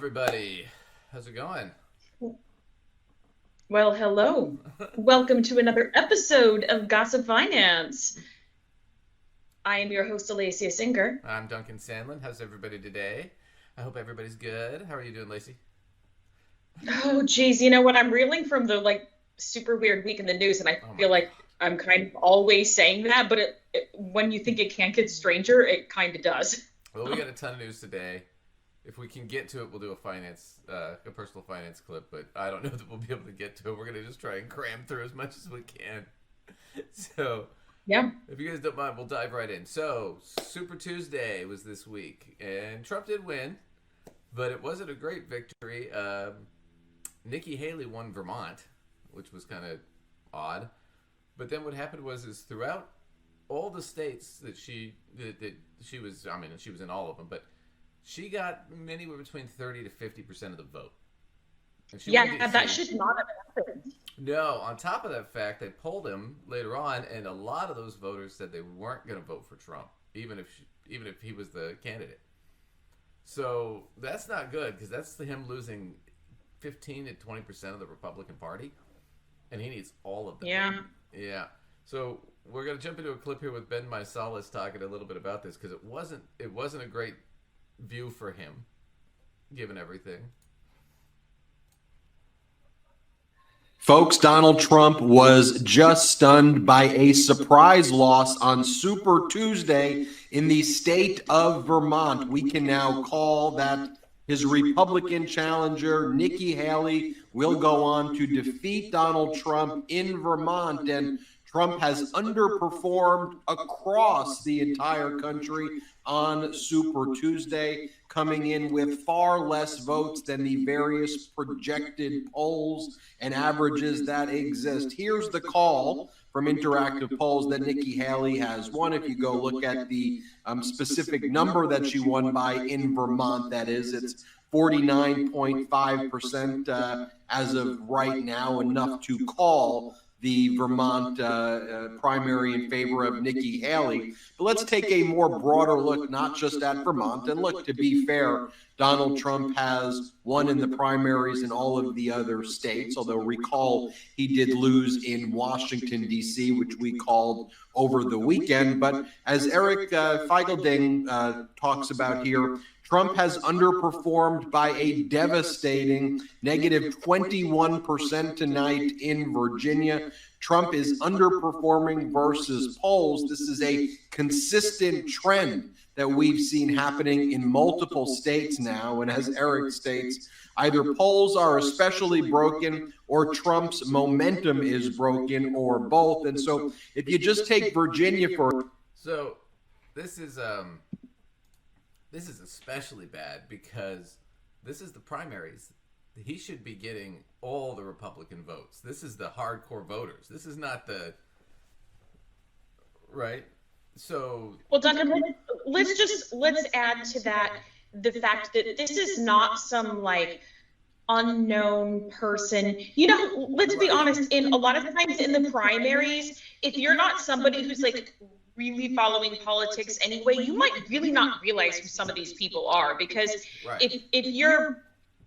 everybody. How's it going? Well, hello. Welcome to another episode of Gossip Finance. I am your host, Alacia Singer. I'm Duncan Sandlin. How's everybody today? I hope everybody's good. How are you doing, Lacey? Oh, geez, you know what? I'm reeling from the super weird week in the news, and I Oh my feel god. like I'm kind of always saying that, but when you think it can't get stranger, it kind of does. Well, we got a ton of news today. If we can get to it, we'll do a personal finance clip. But I don't know that we'll be able to get to it. We're gonna just try and cram through as much as we can. So, Yeah. if you guys don't mind, we'll dive right in. So, Super Tuesday was this week, and Trump did win, but it wasn't a great victory. Nikki Haley won Vermont, which was kind of odd. But then what happened is throughout all the states that she was, I mean, she was in all of them, but she got anywhere between 30 to 50% of the vote, and she won Yeah, that DC. should not have happened. No, on top of that fact, they polled him later on, and a lot of those voters said they weren't going to vote for Trump, even if he was the candidate. So that's not good because that's him losing 15 to 20% of the Republican Party, and he needs all of them. Yeah. Yeah. So we're gonna jump into a clip here with Ben Meisalas talking a little bit about this because it wasn't a great view for him, given everything. Folks, Donald Trump was just stunned by a surprise loss on Super Tuesday in the state of Vermont. We can now call that his Republican challenger, Nikki Haley, will go on to defeat Donald Trump in Vermont. And Trump has underperformed across the entire country on Super Tuesday, coming in with far less votes than the various projected polls and averages that exist. Here's the call from Interactive Polls that Nikki Haley has won. If you go look at the specific number that she won by in Vermont, that is, it's 49.5% as of right now, enough to call the Vermont primary in favor of Nikki Haley. But let's take a more broader look, not just at Vermont. And look, to be fair, Donald Trump has won in the primaries in all of the other states, although recall he did lose in Washington, D.C., which we called over the weekend. But as Eric Feigelding talks about here, Trump has underperformed by a devastating negative 21% tonight in Virginia. Trump is underperforming versus polls. This is a consistent trend that we've seen happening in multiple states now. And as Eric states, either polls are especially broken or Trump's momentum is broken, or both. And so if you just take Virginia for... So this is especially bad because this is the primaries. He should be getting all the Republican votes. This is the hardcore voters. This is not the right. So Well, Duncan, let's add to that the fact that this is not some unknown person. Let's be right, honest, in a lot of times in the primaries, if you're not somebody who's really following politics anyway, you might really not realize who some of these people are, because right, if you're,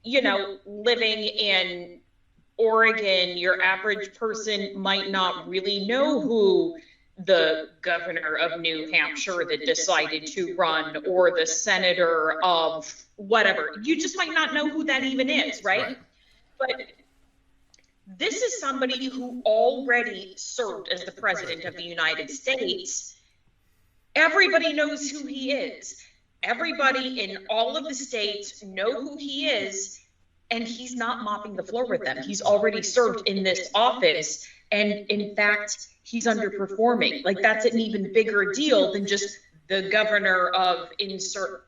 living in Oregon, your average person might not really know who the governor of New Hampshire that decided to run, or the senator of whatever. You just might not know who that even is, right. right? But this is somebody who already served as the president of the United States. Everybody knows who he is. Everybody in all of the states know who he is, and he's not mopping the floor with them. He's already served in this office, and in fact, he's underperforming. That's an even bigger deal than just the governor of insert,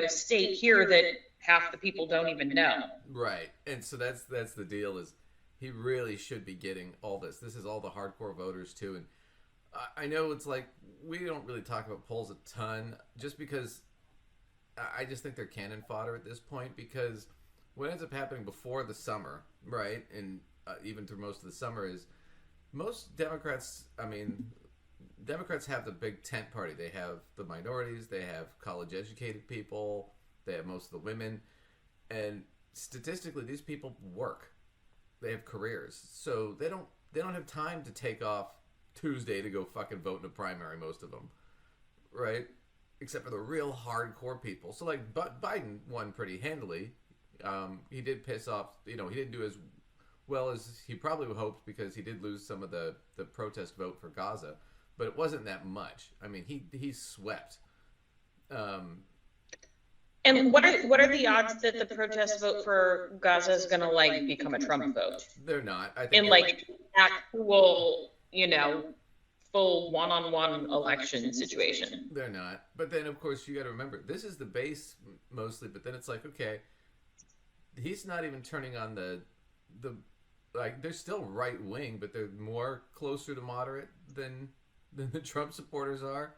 state here that half the people don't even know. Right. And so that's the deal is he really should be getting all this. This is all the hardcore voters too. And I know it's like we don't really talk about polls a ton just because I just think they're cannon fodder at this point, because what ends up happening before the summer, right, and even through most of the summer, is most Democrats, Democrats have the big tent party. They have the minorities, they have college educated people, they have most of the women. And statistically, these people work. They have careers. So they don't have time to take off Tuesday to go fucking vote in a primary, most of them. Right? Except for the real hardcore people. So, like, Biden won pretty handily. He did piss off, he didn't do as well as he probably hoped because he did lose some of the protest vote for Gaza. But it wasn't that much. I mean, he swept. And what are the odds that the protest vote for Gaza is going to like become a Trump vote? They're not. I think in like actual, full one-on-one election situation. They're not. But then, of course, you got to remember, this is the base mostly, but then it's like, okay, he's not even turning on the they're still right-wing, but they're more closer to moderate than the Trump supporters are.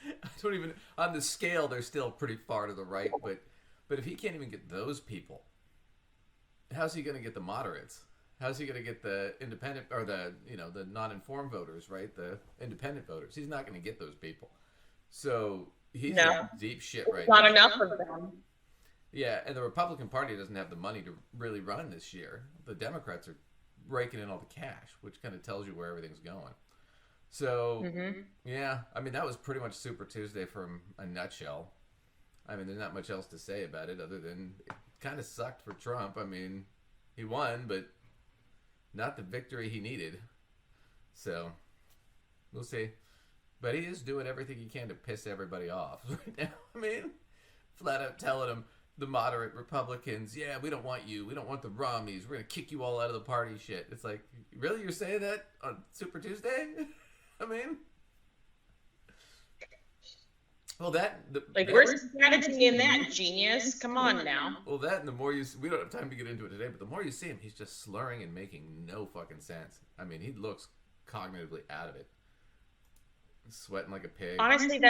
I don't even, on the scale, they're still pretty far to the right, but if he can't even get those people, how's he going to get the moderates? How's he going to get the independent, or the non-informed voters, right? The independent voters. He's not going to get those people. So he's in deep shit right now. Not enough of them. Yeah, and the Republican Party doesn't have the money to really run this year. The Democrats are raking in all the cash, which kind of tells you where everything's going. So, yeah, I mean, that was pretty much Super Tuesday from a nutshell. I mean, there's not much else to say about it other than it kind of sucked for Trump. I mean, he won, but not the victory he needed. So, we'll see. But he is doing everything he can to piss everybody off right now. I mean, flat out telling them, the moderate Republicans, yeah, we don't want you. We don't want the Romneys. We're going to kick you all out of the party shit. It's like, really? You're saying that on Super Tuesday? I mean, well, where's the strategy in that, genius? Come on now. Well, that and the more we don't have time to get into it today, but the more you see him, he's just slurring and making no fucking sense. I mean, he looks cognitively out of it. He's sweating like a pig. Honestly,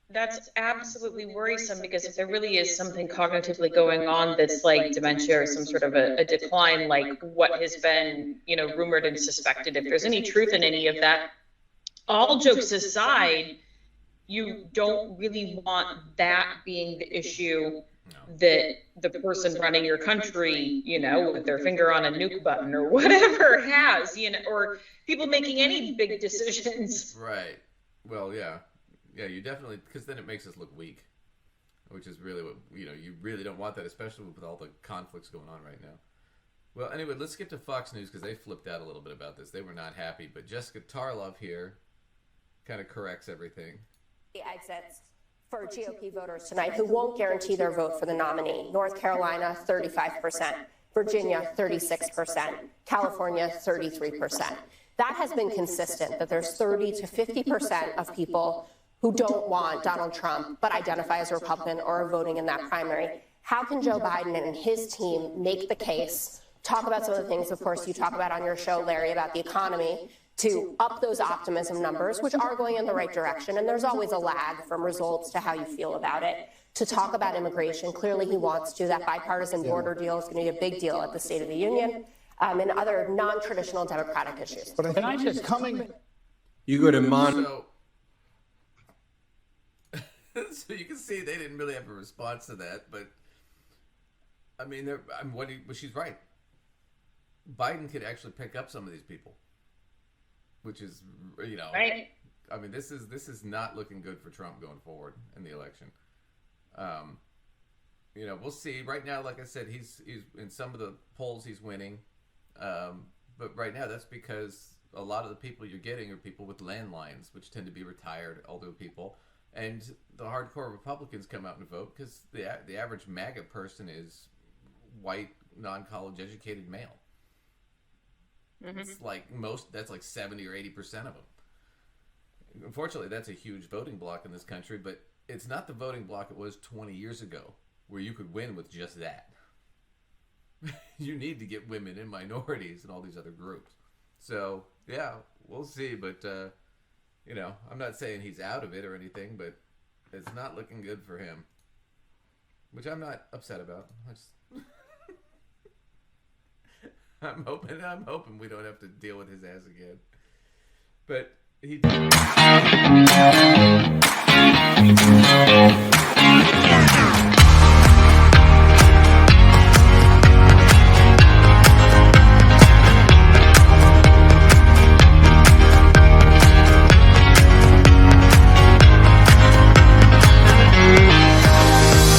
that's absolutely worrisome, because if there really is something cognitively going on that's like dementia or some sort of a decline, like what has been, rumored and suspected, if there's any truth in any of that, all jokes aside, you don't really want that being the issue that the person running your country, with their finger on a nuke button or whatever has, or people making any big decisions. Right. Well, yeah. Yeah, you definitely, because then it makes us look weak, which is really what, you really don't want that, especially with all the conflicts going on right now. Well, anyway, let's skip to Fox News, because they flipped out a little bit about this. They were not happy, but Jessica Tarlov here kind of corrects everything. Exits for GOP voters tonight who won't guarantee their vote for the nominee. North Carolina, 35%. Virginia, 36%. California, 33%. That has been consistent, that there's 30 to 50% of people who don't want Donald Trump but identify as a Republican or are voting in that primary. How can Joe Biden and his team make the case, talk about some of the things, of course, you talk about on your show, Larry, about the economy, to up those optimism numbers, which are going in the right direction, and there's always a lag from results to how you feel about it, to talk about immigration. Clearly he wants to. That bipartisan border deal is going to be a big deal at the State of the Union, and other non-traditional democratic issues. But can I just You go to So you can see they didn't really have a response to that, but I mean, she's right. Biden could actually pick up some of these people, which is, right. I mean, this is not looking good for Trump going forward in the election. We'll see. Right now, like I said, he's in some of the polls he's winning, but right now that's because a lot of the people you're getting are people with landlines, which tend to be retired older people. And the hardcore Republicans come out and vote because the average MAGA person is white, non-college educated male. Mm-hmm. It's like that's like 70 or 80% of them. Unfortunately, that's a huge voting block in this country, but it's not the voting block it was 20 years ago, where you could win with just that. You need to get women and minorities and all these other groups. So, yeah, we'll see, but... I'm not saying he's out of it or anything, but it's not looking good for him, which I'm not upset about. I'm hoping we don't have to deal with his ass again. But he did.